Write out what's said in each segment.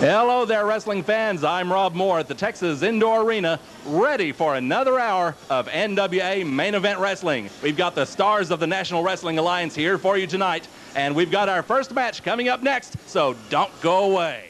Hello there, wrestling fans. I'm Rob Moore at the Texas Indoor Arena, ready for another hour of NWA Main Event Wrestling. We've got the stars of the National Wrestling Alliance here for you tonight, and we've got our first match coming up next, so don't go away.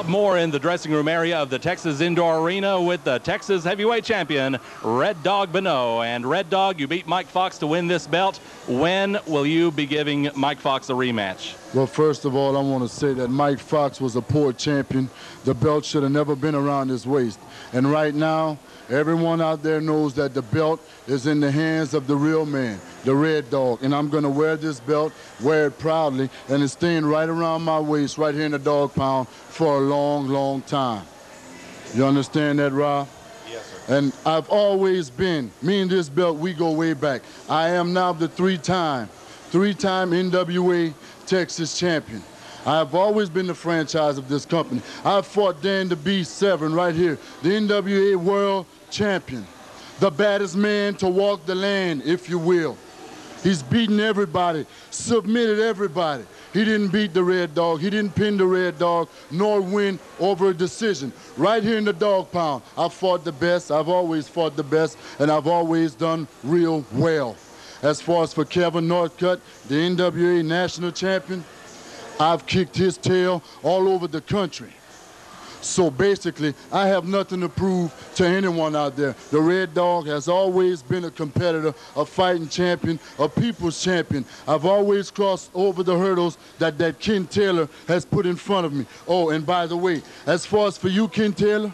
More in the dressing room area of the Texas Indoor Arena with the Texas Heavyweight Champion, Red Dog Beno. And Red Dog, you beat Mike Fox to win this belt. When will you be giving Mike Fox a rematch? Well, first of all, I want to say that Mike Fox was a poor champion. The belt should have never been around his waist. And right now, everyone out there knows that the belt is in the hands of the real man, the Red Dog. And I'm going to wear this belt, wear it proudly, and it's staying right around my waist, right here in the dog pound, for a long, long time. You understand that, Rob? Yes, sir. And I've always been, me and this belt, we go way back. I am now the three-time NWA Texas champion. I've always been the franchise of this company. I've fought Dan the Beast Severn right here, the NWA World Champion, the baddest man to walk the land, if you will. He's beaten everybody, submitted everybody. He didn't beat the Red Dog. He didn't pin the Red Dog, nor win over a decision. Right here in the dog pound, I've fought the best. I've always fought the best, and I've always done real well. As far as for Kevin Northcutt, the NWA National Champion, I've kicked his tail all over the country. So basically, I have nothing to prove to anyone out there. The Red Dog has always been a competitor, a fighting champion, a people's champion. I've always crossed over the hurdles that Ken Taylor has put in front of me. Oh, and by the way, as far as for you, Ken Taylor,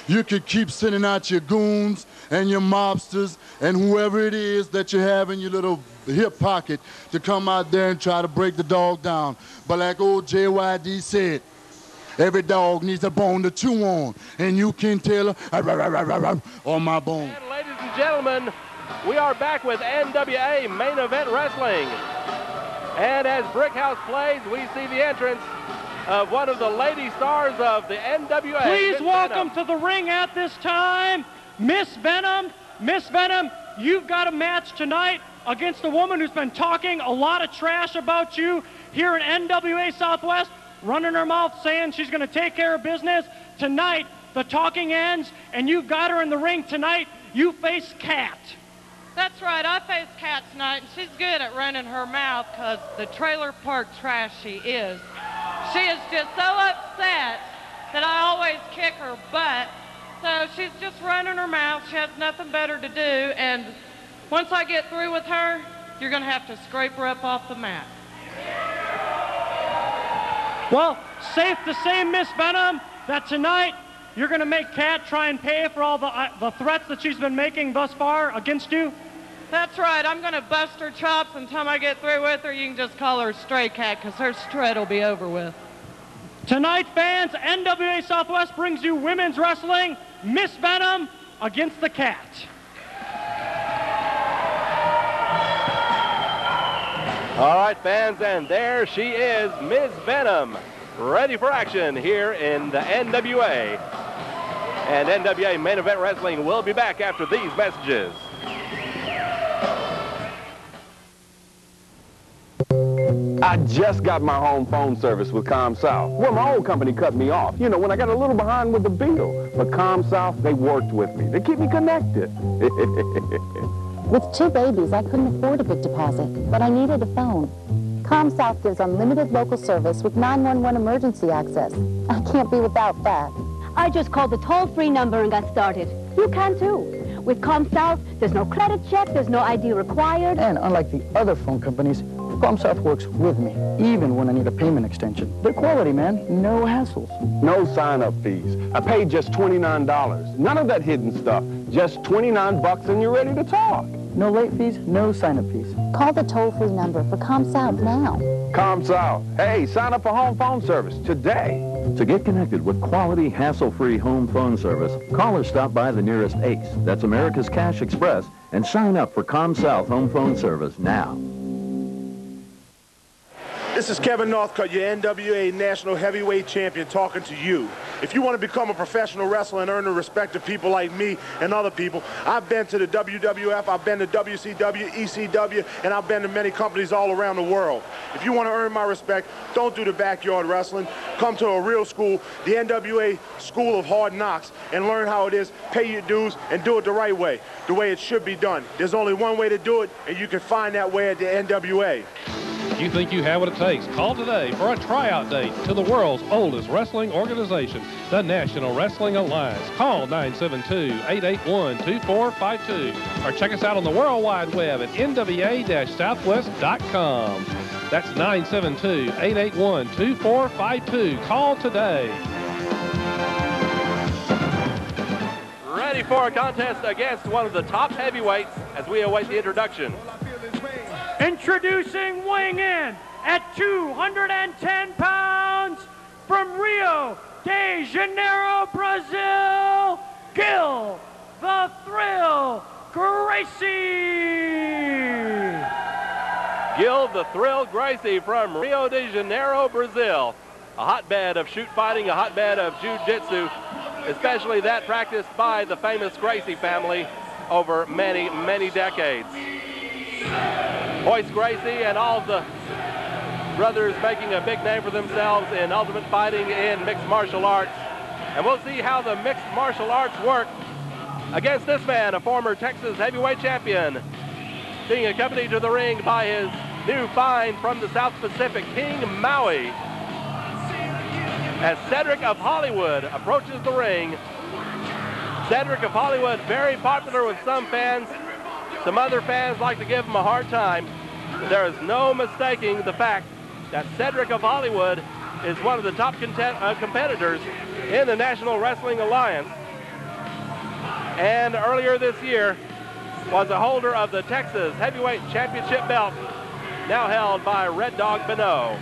you could keep sending out your goons and your mobsters and whoever it is that you have in your little hip pocket to come out there and try to break the dog down. But like old JYD said, every dog needs a bone to chew on, and you, Ken Taylor, on my bone. And ladies and gentlemen, we are back with NWA Main Event Wrestling. And as Brickhouse plays, we see the entrance of one of the lady stars of the NWA. Please welcome to the ring at this time, Miss Venom. Miss Venom, you've got a match tonight against a woman who's been talking a lot of trash about you here in NWA Southwest, running her mouth saying she's going to take care of business. Tonight, the talking ends, and you've got her in the ring tonight. You face Katt. That's right, I face Katt tonight, and she's good at running her mouth because the trailer park trash she is. She is just so upset that I always kick her butt. So she's just running her mouth. She has nothing better to do, and once I get through with her, you're going to have to scrape her up off the mat. Well, safe to say, Miss Venom, that tonight you're going to make Katt try and pay for all the threats that she's been making thus far against you? That's right. I'm going to bust her chops. Until I get through with her, you can just call her Stray Cat because her strut will be over with. Tonight, fans, NWA Southwest brings you women's wrestling, Miss Venom against the Katt. All right, fans, and there she is, Ms. Venom, ready for action here in the NWA. And NWA Main Event Wrestling will be back after these messages. I just got my home phone service with ComSouth. Well, my old company cut me off, you know, when I got a little behind with the bill. But ComSouth, they worked with me. They keep me connected. With 2 babies, I couldn't afford a big deposit, but I needed a phone. ComSouth gives unlimited local service with 911 emergency access. I can't be without that. I just called the toll-free number and got started. You can too. With ComSouth, there's no credit check, there's no ID required. And unlike the other phone companies, ComSouth works with me, even when I need a payment extension. They're quality, man. No hassles. No sign-up fees. I paid just $29. None of that hidden stuff. Just $29 and you're ready to talk. No late fees, no sign-up fees. Call the toll-free number for ComSouth now. ComSouth. Hey, sign up for home phone service today. To get connected with quality, hassle-free home phone service, call or stop by the nearest Ace, that's America's Cash Express, and sign up for ComSouth home phone service now. This is Kevin Northcutt, your NWA National Heavyweight Champion, talking to you. If you want to become a professional wrestler and earn the respect of people like me and other people, I've been to the WWF, I've been to WCW, ECW, and I've been to many companies all around the world. If you want to earn my respect, don't do the backyard wrestling. Come to a real school, the NWA School of Hard Knocks, and learn how it is, pay your dues, and do it the right way, the way it should be done. There's only one way to do it, and you can find that way at the NWA. You think you have what it takes? Call today for a tryout date to the world's oldest wrestling organization, the National Wrestling Alliance. Call 972-881-2452 or check us out on the World Wide Web at NWA-Southwest.com. That's 972-881-2452. Call today. Ready for a contest against one of the top heavyweights as we await the introduction. Introducing weighing in at 210 pounds from Rio de Janeiro, Brazil, Gil the Thrill Gracie. Gil the Thrill Gracie from Rio de Janeiro, Brazil. A hotbed of shoot fighting, a hotbed of jiu-jitsu, especially that practiced by the famous Gracie family over many, many decades. Royce Gracie and all of the brothers making a big name for themselves in ultimate fighting in mixed martial arts. And we'll see how the mixed martial arts work against this man, a former Texas heavyweight champion, being accompanied to the ring by his new find from the South Pacific, King Maui. As Cedric of Hollywood approaches the ring. Cedric of Hollywood, very popular with some fans. Some other fans like to give him a hard time. But there is no mistaking the fact that Cedric of Hollywood is one of the top competitors in the National Wrestling Alliance. And earlier this year was a holder of the Texas Heavyweight Championship belt, now held by Red Dog Beno.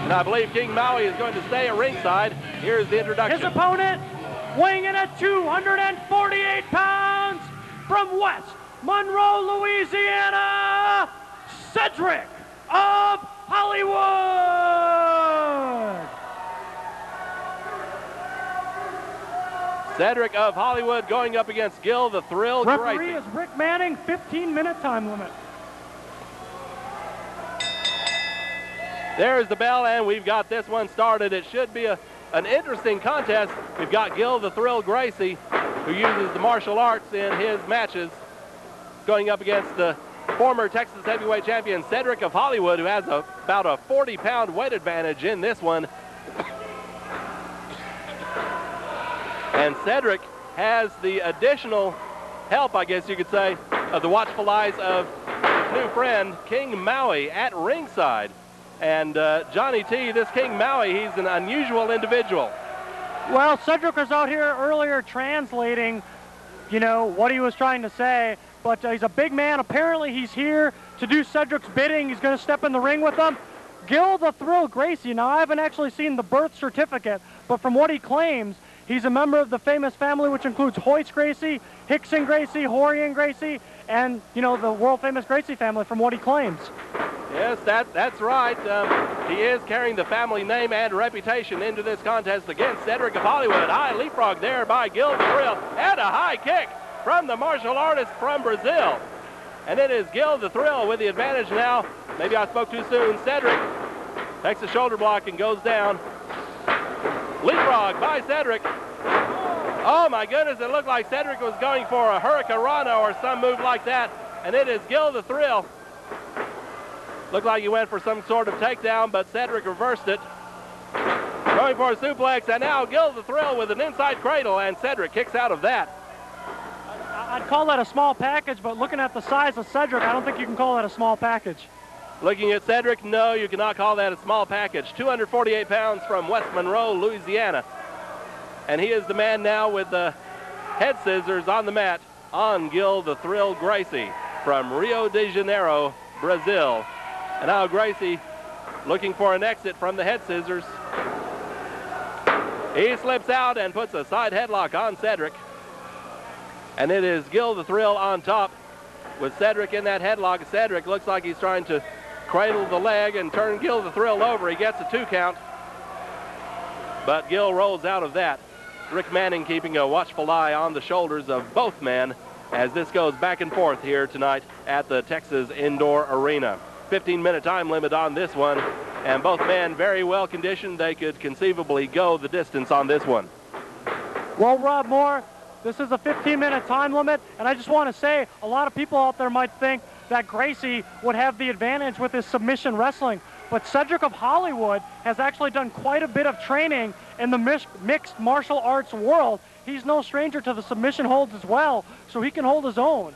And I believe King Maui is going to stay at ringside. Here's the introduction. His opponent, weighing in at 248 pounds, from West Monroe, Louisiana, Cedric of Hollywood. Cedric of Hollywood going up against Gil the Thrill Gracie. Referee is Rick Manning, 15-minute time limit. There's the bell, and we've got this one started. It should be an interesting contest. We've got Gil the Thrill Gracie, who uses the martial arts in his matches, going up against the former Texas heavyweight champion Cedric of Hollywood, who has about a 40-pound weight advantage in this one. And Cedric has the additional help, I guess you could say, of the watchful eyes of his new friend, King Maui, at ringside. And Johnny T, this King Maui, he's an unusual individual. Well, Cedric was out here earlier translating, you know, what he was trying to say, but he's a big man. Apparently he's here to do Cedric's bidding. He's going to step in the ring with him. Gil the Thrill Gracie, now I haven't actually seen the birth certificate, but from what he claims, he's a member of the famous family, which includes Hoyce Gracie, Hickson Gracie, Horian Gracie, and, you know, the world-famous Gracie family, from what he claims. Yes, that's right. He is carrying the family name and reputation into this contest against Cedric of Hollywood. High leapfrog there by Gil the Thrill, and a high kick from the martial artist from Brazil. And it is Gil the Thrill with the advantage now. Maybe I spoke too soon. Cedric takes a shoulder block and goes down. Leapfrog by Cedric. Oh my goodness, it looked like Cedric was going for a Hurricanrana or some move like that. And it is Gil the Thrill. Looked like he went for some sort of takedown, but Cedric reversed it. Going for a suplex, and now Gil the Thrill with an inside cradle, and Cedric kicks out of that. I'd call that a small package, but looking at the size of Cedric, I don't think you can call that a small package. Looking at Cedric, no, you cannot call that a small package. 248 pounds from West Monroe, Louisiana. And he is the man now with the head scissors on the mat. on Gil the Thrill Gracie from Rio de Janeiro, Brazil. And now Gracie looking for an exit from the head scissors. He slips out and puts a side headlock on Cedric. And it is Gil the Thrill on top with Cedric in that headlock. Cedric looks like he's trying to cradle the leg and turn Gil the Thrill over. He gets a 2 count, but Gil rolls out of that. Rick Manning keeping a watchful eye on the shoulders of both men as this goes back and forth here tonight at the Texas Indoor Arena. 15-minute time limit on this one, and both men very well conditioned. They could conceivably go the distance on this one. Well, Rob Moore, this is a 15-minute time limit, and I just want to say a lot of people out there might think that Gracie would have the advantage with his submission wrestling, but Cedric of Hollywood has actually done quite a bit of training in the mixed martial arts world. He's no stranger to the submission holds as well, so he can hold his own.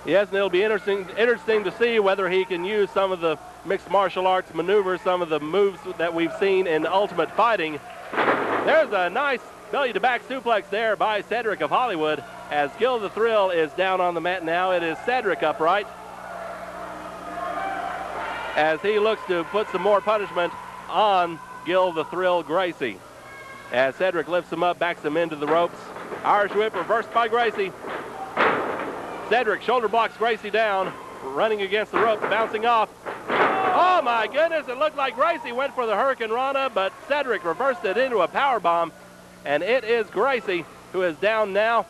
Yes, and it'll be interesting to see whether he can use some of the mixed martial arts maneuvers, some of the moves that we've seen in Ultimate Fighting. There's a nice belly-to-back suplex there by Cedric of Hollywood as Gil the Thrill is down on the mat now. It is Cedric upright as he looks to put some more punishment on Gil the Thrill Gracie. As Cedric lifts him up, backs him into the ropes. Irish whip reversed by Gracie. Cedric shoulder blocks Gracie down, running against the ropes, bouncing off. Oh my goodness, it looked like Gracie went for the Hurricane Rana, but Cedric reversed it into a power bomb, and it is Gracie who is down now.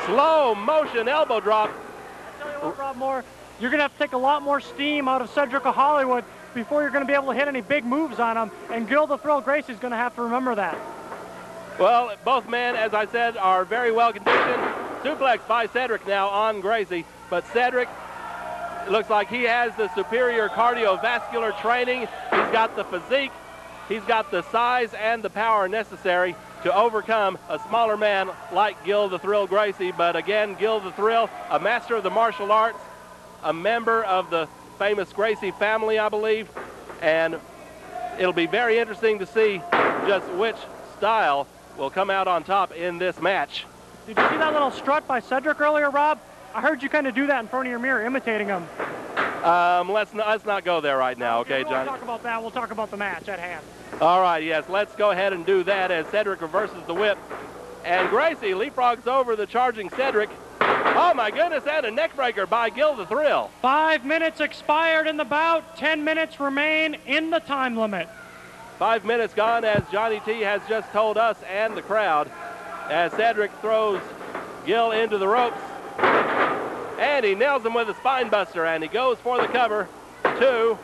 Slow motion elbow drop. I tell you what, Rob Moore, you're going to have to take a lot more steam out of Cedric of Hollywood before you're going to be able to hit any big moves on him, and Gil the Thrill Gracie's going to have to remember that. Well, both men, as I said, are very well conditioned. Suplex by Cedric now on Gracie, but Cedric, it looks like he has the superior cardiovascular training. He's got the physique, he's got the size and the power necessary to overcome a smaller man like Gil the Thrill Gracie. But again, Gil the Thrill, a master of the martial arts, a member of the famous Gracie family, I believe, and it'll be very interesting to see just which style will come out on top in this match. Did you see that little strut by Cedric earlier, Rob? I heard you kind of do that in front of your mirror, imitating him. Let's not go there right now, okay, Johnny? Johnny? We'll talk about that. We'll talk about the match at hand. All right, yes, let's go ahead and do that as Cedric reverses the whip. And Gracie leapfrogs over the charging Cedric. Oh, my goodness, and a neck breaker by Gil the Thrill. 5 minutes expired in the bout. 10 minutes remain in the time limit. 5 minutes gone, as Johnny T has just told us and the crowd, as Cedric throws Gil into the ropes. And he nails him with a spine buster, and he goes for the cover. 2,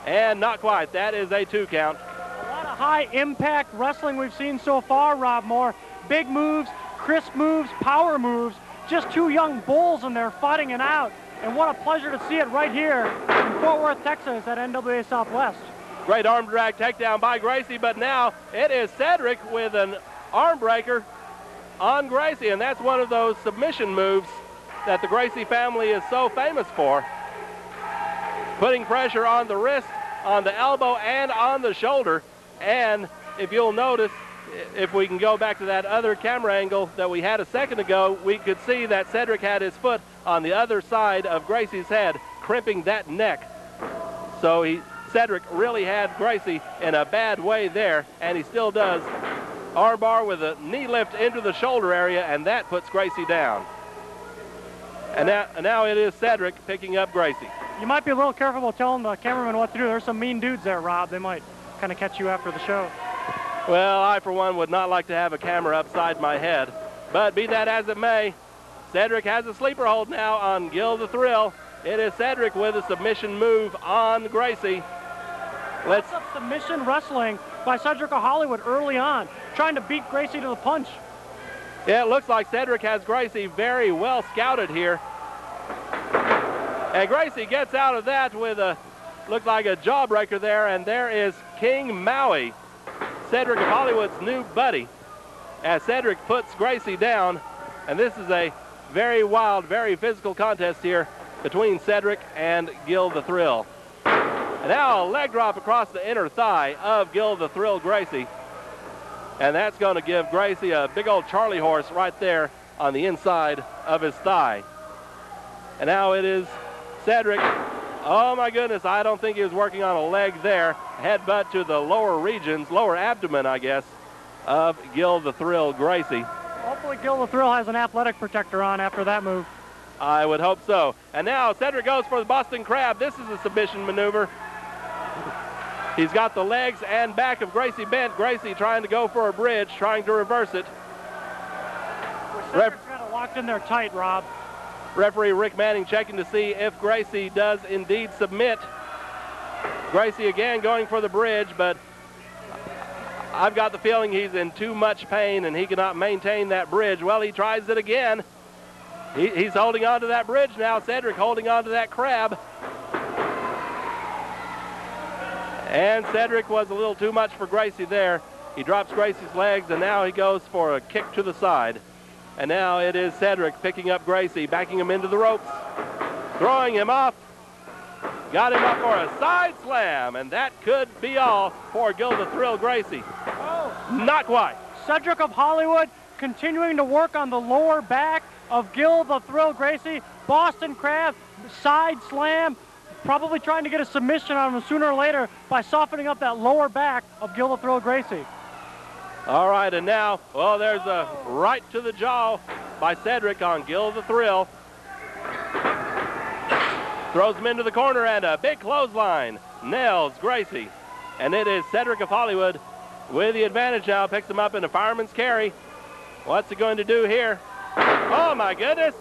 and not quite. That is a 2 count. A lot of high-impact wrestling we've seen so far, Rob Moore. Big moves, crisp moves, power moves. Just 2 young bulls in there fighting it out. And what a pleasure to see it right here in Fort Worth, Texas at NWA Southwest. Great arm drag takedown by Gracie, but now it is Cedric with an arm breaker on Gracie, and that's one of those submission moves that the Gracie family is so famous for. Putting pressure on the wrist, on the elbow, and on the shoulder. And if you'll notice, if we can go back to that other camera angle that we had a second ago, we could see that Cedric had his foot on the other side of Gracie's head, crimping that neck. So Cedric really had Gracie in a bad way there, and he still does. Armbar with a knee lift into the shoulder area, and that puts Gracie down. And now it is Cedric picking up Gracie. You might be a little careful about telling the cameraman what to do. There's some mean dudes there, Rob. They might kind of catch you after the show. Well, I, for one, would not like to have a camera upside my head. But be that as it may, Cedric has a sleeper hold now on Gil the Thrill. It is Cedric with a submission move on Gracie. Lots of submission wrestling by Cedric of Hollywood early on, trying to beat Gracie to the punch. Yeah, it looks like Cedric has Gracie very well scouted here. And Gracie gets out of that with looks like a jawbreaker there, and there is King Maui, Cedric of Hollywood's new buddy, as Cedric puts Gracie down. And this is a very wild, very physical contest here between Cedric and Gil the Thrill. And now a leg drop across the inner thigh of Gil the Thrill Gracie. And that's going to give Gracie a big old Charlie horse right there on the inside of his thigh. And now it is Cedric. Oh my goodness, I don't think he was working on a leg there. Headbutt to the lower regions, lower abdomen, I guess, of Gil the Thrill Gracie. Hopefully Gil the Thrill has an athletic protector on after that move. I would hope so. And now Cedric goes for the Boston Crab. This is a submission maneuver. He's got the legs and back of Gracie bent. Gracie trying to go for a bridge, trying to reverse it. Cedric's got it locked in there tight, Rob. Referee Rick Manning checking to see if Gracie does indeed submit. Gracie again going for the bridge, but I've got the feeling he's in too much pain and he cannot maintain that bridge. Well, he tries it again. He's holding on to that bridge now. Cedric holding on to that crab. And Cedric was a little too much for Gracie there. He drops Gracie's legs, and now he goes for a kick to the side. And now it is Cedric picking up Gracie, backing him into the ropes, throwing him off. Got him up for a side slam, and that could be all for Gil the Thrill Gracie. Oh. Not quite. Cedric of Hollywood continuing to work on the lower back of Gil the Thrill Gracie. Boston Crab, side slam, probably trying to get a submission on him sooner or later by softening up that lower back of Gil the Thrill Gracie. All right, and now, well, there's a right to the jaw by Cedric on Gil the Thrill. Throws him into the corner, and a big clothesline nails Gracie. And it is Cedric of Hollywood with the advantage now, picks him up in a fireman's carry. What's he going to do here? Oh my goodness!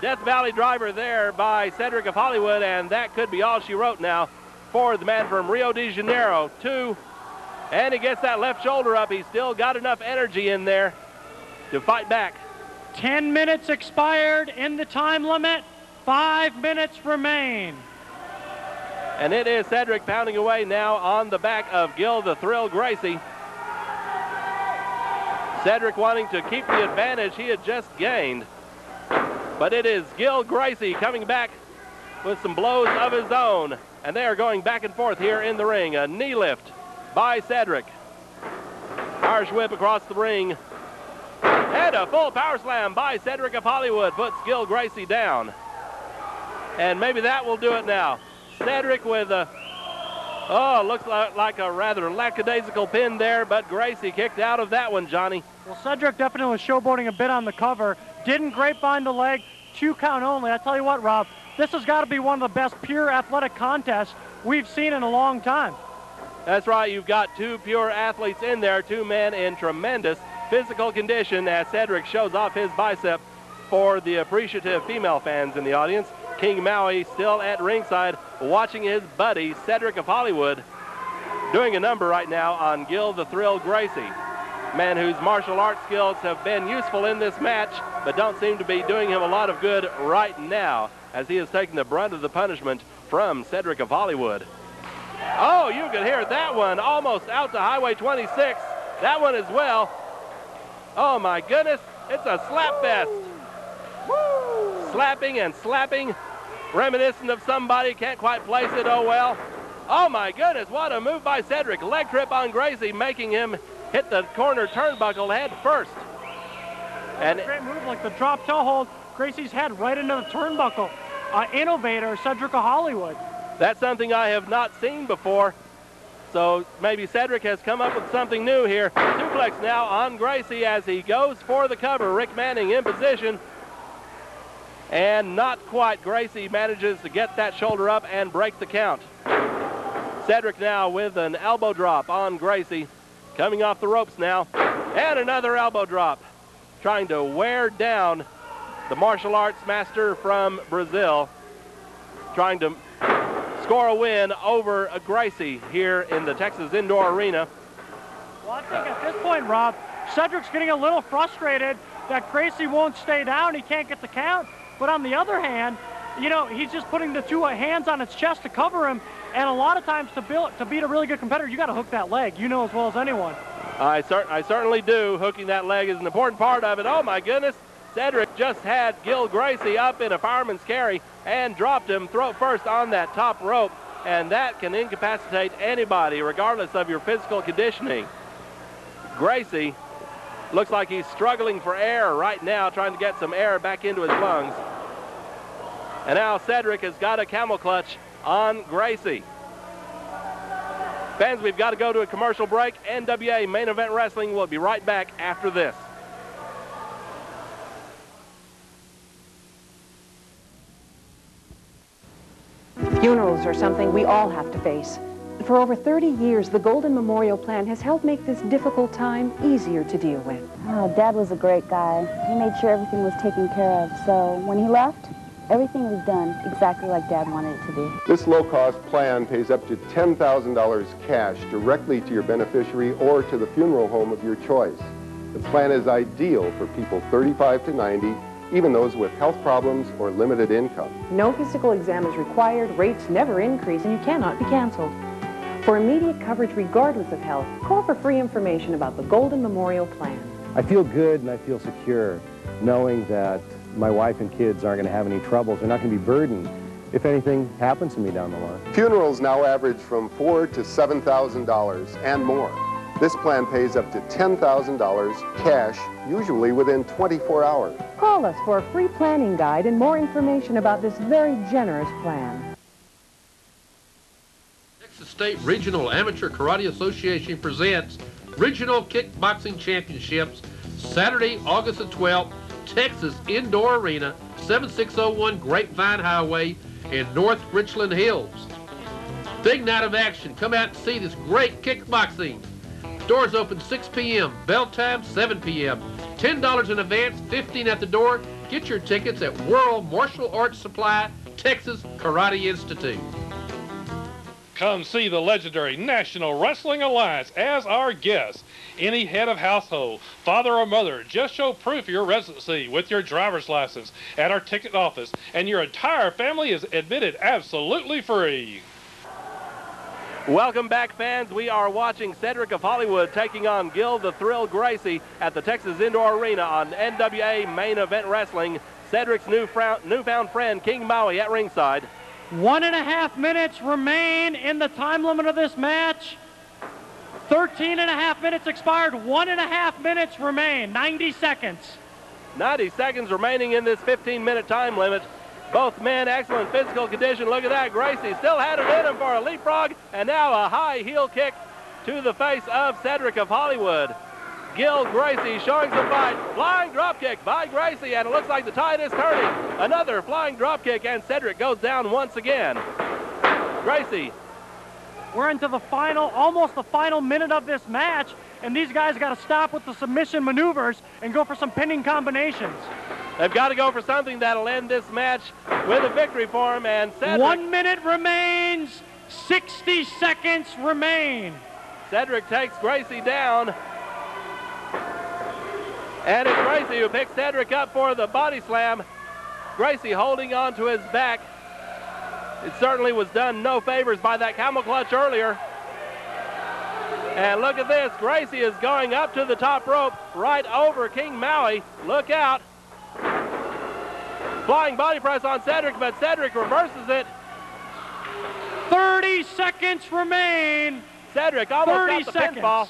Death Valley driver there by Cedric of Hollywood, and that could be all she wrote now for the man from Rio de Janeiro. 2, and he gets that left shoulder up. He's still got enough energy in there to fight back. 10 minutes expired in the time limit. 5 minutes remain. And it is Cedric pounding away now on the back of Gil the Thrill Gracie. Cedric wanting to keep the advantage he had just gained. But it is Gil Gracie coming back with some blows of his own. And they are going back and forth here in the ring. A knee lift by Cedric. Irish whip across the ring. And a full power slam by Cedric of Hollywood puts Gil Gracie down. And maybe that will do it now. Cedric with a, looks like a rather lackadaisical pin there, but Gracie kicked out of that one, Johnny. Well, Cedric definitely was showboating a bit on the cover. Didn't grapevine the leg, 2 count only. I tell you what, Rob, this has got to be one of the best pure athletic contests we've seen in a long time. That's right, you've got 2 pure athletes in there, 2 men in tremendous physical condition as Cedric shows off his bicep for the appreciative female fans in the audience. King Maui still at ringside watching his buddy Cedric of Hollywood doing a number right now on Gil the Thrill Gracie. Man whose martial arts skills have been useful in this match but don't seem to be doing him a lot of good right now as he is taking the brunt of the punishment from Cedric of Hollywood. Oh, you could hear that one almost out to Highway 26. That one as well. Oh my goodness, it's a slap fest. Woo! Slapping and slapping, reminiscent of somebody, can't quite place it, oh well. Oh my goodness, what a move by Cedric. Leg trip on Gracie, making him hit the corner turnbuckle head first. And a great move, like the drop toe hold, Gracie's head right into the turnbuckle. Innovator, Cedric of Hollywood. That's something I have not seen before. So maybe Cedric has come up with something new here. Suplex now on Gracie as he goes for the cover. Rick Manning in position. And not quite. Gracie manages to get that shoulder up and break the count. Cedric now with an elbow drop on Gracie. Coming off the ropes now. And another elbow drop. Trying to wear down the martial arts master from Brazil. Trying to score a win over Gracie here in the Texas Indoor Arena. Well, I think at this point, Rob, Cedric's getting a little frustrated that Gracie won't stay down. He can't get the count. But on the other hand, you know, he's just putting the 2 hands on his chest to cover him. And a lot of times to beat a really good competitor, you got to hook that leg. You know as well as anyone. I certainly do. Hooking that leg is an important part of it. Oh, my goodness. Cedric just had Gil Gracie up in a fireman's carry and dropped him throat first on that top rope. And that can incapacitate anybody, regardless of your physical conditioning. Gracie Looks like he's struggling for air right now, trying to get some air back into his lungs. And now Cedric has got a camel clutch on Gracie. Fans, we've got to go to a commercial break. NWA Main Event Wrestling will be right back after this. Funerals are something we all have to face. For over 30 years, the Golden Memorial Plan has helped make this difficult time easier to deal with. Oh, Dad was a great guy. He made sure everything was taken care of. So when he left, everything was done exactly like Dad wanted it to be. This low-cost plan pays up to $10,000 cash directly to your beneficiary or to the funeral home of your choice. The plan is ideal for people 35 to 90, even those with health problems or limited income. No physical exam is required, rates never increase, and you cannot be canceled. For immediate coverage regardless of health, call for free information about the Golden Memorial Plan. I feel good and I feel secure knowing that my wife and kids aren't going to have any troubles. They're not going to be burdened if anything happens to me down the line. Funerals now average from $4,000 to $7,000 and more. This plan pays up to $10,000 cash, usually within 24 hours. Call us for a free planning guide and more information about this very generous plan. Texas State Regional Amateur Karate Association presents Regional Kickboxing Championships, Saturday, August the 12th, Texas Indoor Arena, 7601 Grapevine Highway in North Richland Hills. Big night of action. Come out and see this great kickboxing. Doors open 6 p.m., bell time 7 p.m. $10 in advance, $15 at the door. Get your tickets at World Martial Arts Supply, Texas Karate Institute. Come see the legendary National Wrestling Alliance as our guests. Any head of household, father or mother, just show proof of your residency with your driver's license at our ticket office, and your entire family is admitted absolutely free. Welcome back, fans. We are watching Cedric of Hollywood taking on Gil the Thrill Gracie at the Texas Indoor Arena on NWA Main Event Wrestling. Cedric's newfound friend, King Maui, at ringside. 1.5 minutes remain in the time limit of this match. 13.5 minutes expired. 1.5 minutes remain. 90 seconds. 90 seconds remaining in this 15-minute time limit. Both men, excellent physical condition. Look at that. Gracie still had it in him for a leapfrog, and now a high heel kick to the face of Cedric of Hollywood. Gil Gracie showing some fight. Flying drop kick by Gracie, and it looks like the tide is turning. Another flying drop kick, and Cedric goes down once again. Gracie. We're into the final, almost the final minute of this match, and these guys got to stop with the submission maneuvers and go for some pinning combinations. They've got to go for something that'll end this match with a victory for him, and Cedric. 1 minute remains. 60 seconds remain. Cedric takes Gracie down. And it's Gracie who picks Cedric up for the body slam. Gracie holding on to his back. It certainly was done no favors by that camel clutch earlier. And look at this. Gracie is going up to the top rope right over King Maui. Look out. Flying body press on Cedric, but Cedric reverses it. 30 seconds remain. Cedric almost got the pinfall.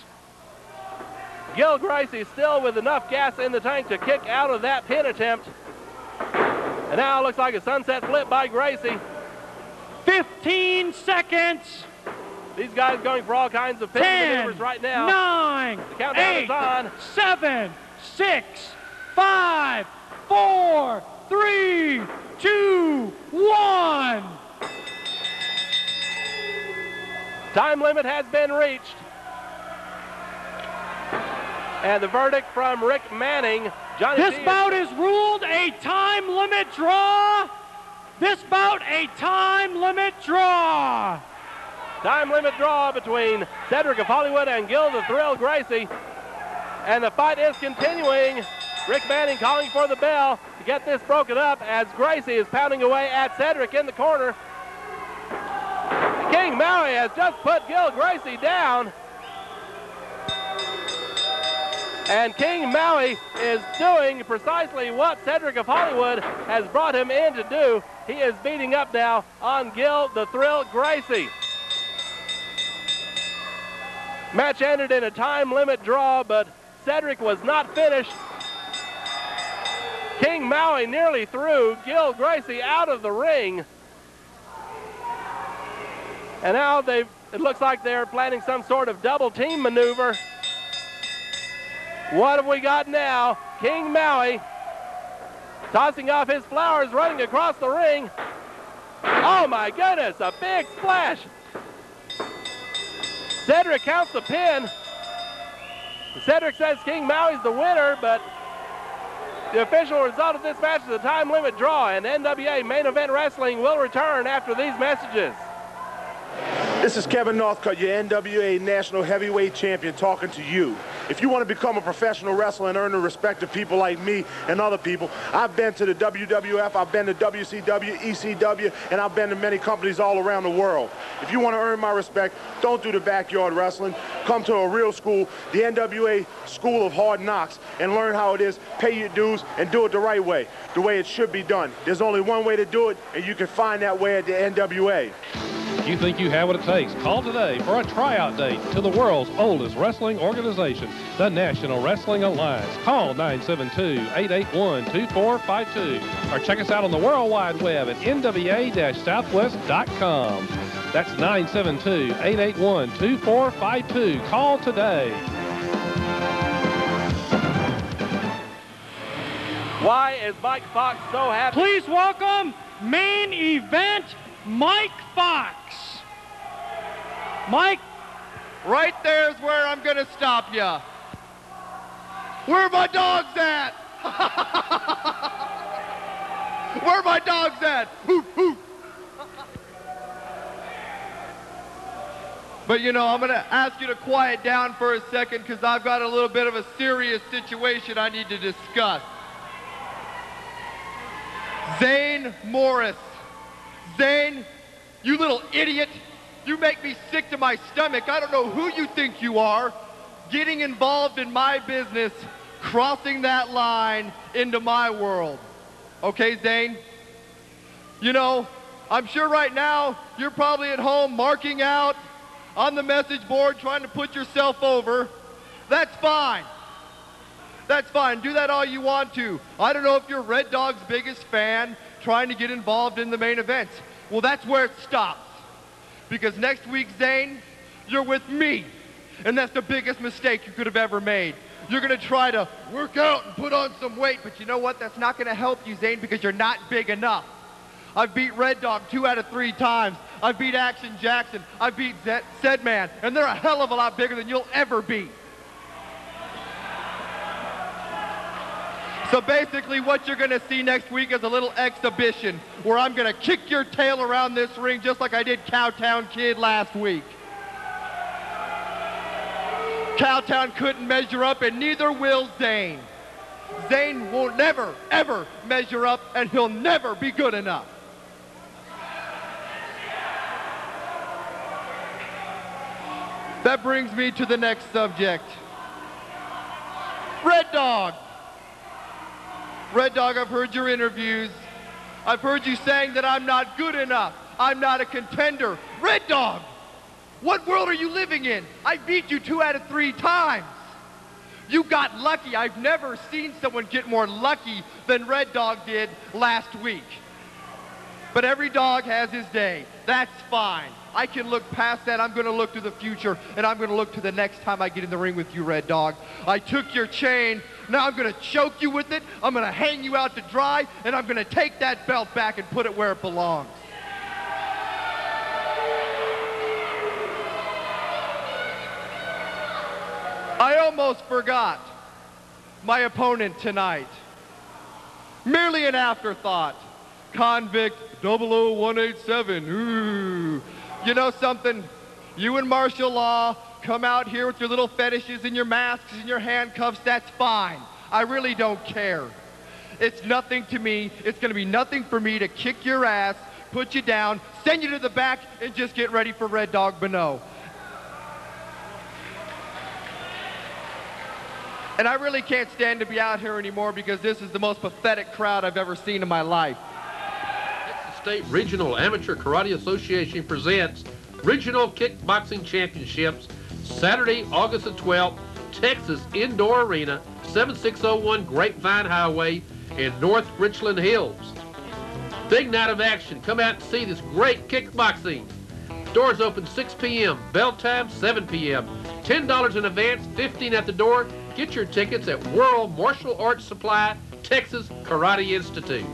Gil Gracie still with enough gas in the tank to kick out of that pin attempt. And now it looks like a sunset flip by Gracie. 15 seconds. These guys going for all kinds of pin maneuvers right now. 9, the countdown 8, is on. 7, 6, 5, 4, 3, 2, 1. Time limit has been reached. And the verdict from Rick Manning. This bout is ruled a time limit draw. This bout a time limit draw. Time limit draw between Cedric of Hollywood and Gil the Thrill Gracie. And the fight is continuing. Rick Manning calling for the bell to get this broken up as Gracie is pounding away at Cedric in the corner. King Maui has just put Gil Gracie down. And King Maui is doing precisely what Cedric of Hollywood has brought him in to do. He is beating up now on Gil the Thrill Gracie. Match ended in a time limit draw, but Cedric was not finished. King Maui nearly through. Gil Gracie out of the ring. And now it looks like they're planning some sort of double team maneuver. What have we got now? King Maui tossing off his flowers, running across the ring. Oh my goodness, a big splash. Cedric counts the pin. Cedric says King Maui's the winner, but the official result of this match is a time limit draw, and NWA Main Event Wrestling will return after these messages. This is Kevin Northcutt, your NWA National Heavyweight Champion, talking to you. If you want to become a professional wrestler and earn the respect of people like me and other people, I've been to the WWF, I've been to WCW, ECW, and I've been to many companies all around the world. If you want to earn my respect, don't do the backyard wrestling. Come to a real school, the NWA School of Hard Knocks, and learn how it is, pay your dues, and do it the right way, the way it should be done. There's only one way to do it, and you can find that way at the NWA. You think you have what it takes? Call today for a tryout date to the world's oldest wrestling organization, the National Wrestling Alliance. Call 972-881-2452 or check us out on the World Wide Web at NWA-Southwest.com. That's 972-881-2452. Call today. Why is Mike Fox so happy? Please welcome main event Mike Fox. Mike. Right there's where I'm going to stop you. Where are my dogs at? Where are my dogs at? Hoof, hoof. But you know, I'm going to ask you to quiet down for a second because I've got a little bit of a serious situation I need to discuss. Zane Morris. Zane, you little idiot. You make me sick to my stomach. I don't know who you think you are, getting involved in my business, crossing that line into my world. Okay, Zane? You know, I'm sure right now you're probably at home marking out on the message board trying to put yourself over. That's fine. That's fine. Do that all you want to. I don't know if you're Red Dog's biggest fan trying to get involved in the main events. Well, that's where it stops. Because next week, Zane, you're with me. And that's the biggest mistake you could have ever made. You're going to try to work out and put on some weight, but you know what? That's not going to help you, Zane, because you're not big enough. I've beat Red Dog 2 out of 3 times. I've beat Action Jackson. I've beat Zedman. And they're a hell of a lot bigger than you'll ever be. So basically what you're going to see next week is a little exhibition where I'm going to kick your tail around this ring just like I did Cowtown Kid last week. Cowtown couldn't measure up and neither will Zane. Zane will never, ever measure up and he'll never be good enough. That brings me to the next subject. Red Dog. Red Dog, I've heard your interviews. I've heard you saying that I'm not good enough. I'm not a contender. Red Dog, what world are you living in? I beat you 2 out of 3 times. You got lucky. I've never seen someone get more lucky than Red Dog did last week. But every dog has his day. That's fine. I can look past that. I'm going to look to the future, and I'm going to look to the next time I get in the ring with you, Red Dog. I took your chain. Now I'm going to choke you with it. I'm going to hang you out to dry, and I'm going to take that belt back and put it where it belongs. I almost forgot my opponent tonight. Merely an afterthought. Convict 00187. Ooh. You know something? You and martial law come out here with your little fetishes and your masks and your handcuffs. That's fine. I really don't care. It's nothing to me. It's going to be nothing for me to kick your ass, put you down, send you to the back, and just get ready for Red Dog Beno. And I really can't stand to be out here anymore because this is the most pathetic crowd I've ever seen in my life. Texas State Regional Amateur Karate Association presents Regional Kickboxing Championships, Saturday, August the 12th, Texas Indoor Arena, 7601 Grapevine Highway in North Richland Hills. Big night of action. Come out and see this great kickboxing. Doors open 6 p.m. Bell time 7 p.m. $10 in advance, $15 at the door. Get your tickets at World Martial Arts Supply, Texas Karate Institute.